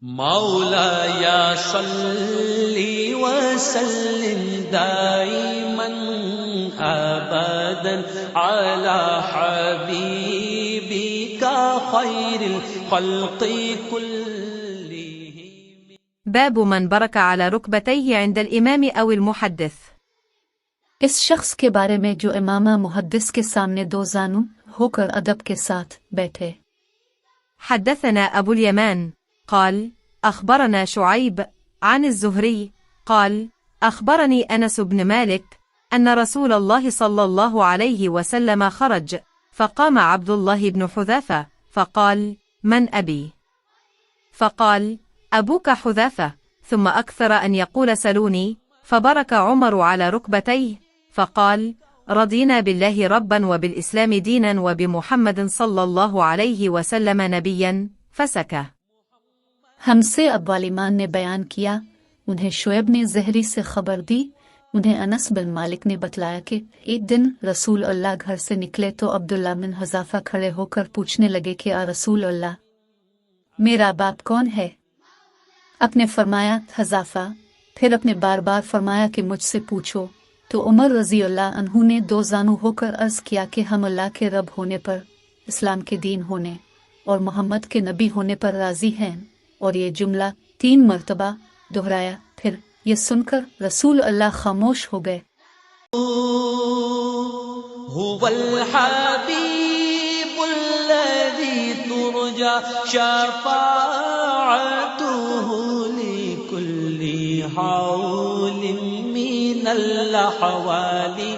मौलाया सल्ली वसल्लिम दाइमन अबदन अला हबीबिका खैरिल खल्क़ि कुल्लिहिम। باب من برك على ركبتيه عند الإمام أو المحدث। इस शख्स के बारे में जो इमाम मुहद्दिस के सामने दो जानू होकर अदब के साथ बैठे। حدثنا أبو اليمان قال أخبرنا شعيب عن الزهري قال أخبرني أنس بن مالك أن رسول الله صلى الله عليه وسلم خرج، فقام عبد الله بن حذافة فقال: من أبي؟ فقال: أبوك حذافة، ثم أكثر أن يقول سلوني، فبرك عمر على ركبتيه فقال: رضينا بالله ربا وبالإسلام دينا وبمحمد صلى الله عليه وسلم نبيا، فسكى। हमसे अब्बालिमान ने बयान किया, उन्हें शुएब ने ज़हरी से खबर दी, उन्हें अनस बिन मालिक ने बतलाया कि एक दिन रसूल अल्लाह घर से निकले तो अब्दुल्ला बिन हज़ाफ़ा खड़े होकर पूछने लगे कि आ रसूल अल्लाह, मेरा बाप कौन है? अपने फरमाया हज़ाफ़ा, फिर अपने बार बार फरमाया कि मुझसे पूछो। तो उमर रज़ी अल्लाह अन्हु ने दो जानू होकर अर्ज़ किया कि हम अल्लाह के रब होने पर, इस्लाम के दीन होने और मोहम्मद के नबी होने पर राज़ी हैं। और ये जुमला 3 मरतबा दोहराया। फिर ये सुनकर रसूल अल्लाह खामोश हो गए। हुवल हबीबुल्लज़ी तुरजा शफ़ाअतुहु लिकुल्ली हौलिन मिनल अहवाली।